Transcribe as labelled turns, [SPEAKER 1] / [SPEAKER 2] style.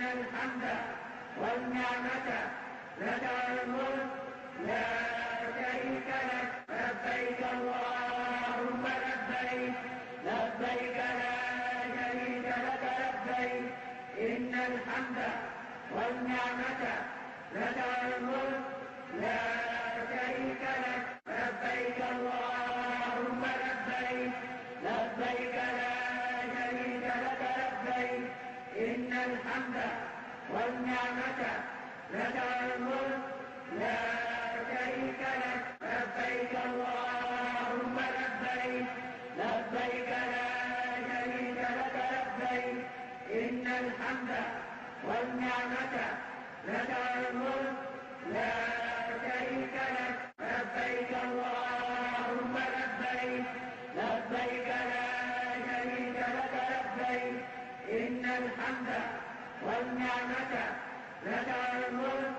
[SPEAKER 1] الحمد والنعمة لك الملك لا شريك لك لبيك اللهم لبيك لبيك لا شريك لك لبيك إن الحمد والنعمة لك الملك لا شريك لك لبيك اللهم لبيك لبيك لا شريك لك لبيك إن الحمد والنعمة لك الملك لا شريك لك لبيك اللهم لبيك لبيك لا شريك لك لبيك. إن الحمد والنعمة لك الملك لا شريك لك لبيك اللهم لبيك لبيك لا شريك لك لبيك. إن الحمد والنعمة لك الملك لا شريك لك لبيك اللهم لبيك لبيك لا شريك لك لبيك. إن الحمد والنعمة لك الملك لا شريك لك لبيك اللهم لبيك لبيك لا شريك لك لبيك. إن الحمد والنعمة لا شريك لك لبيك اللهم لبيك لبيك لا شريك لك لبيك. إن الحمد والنعمة لك الملك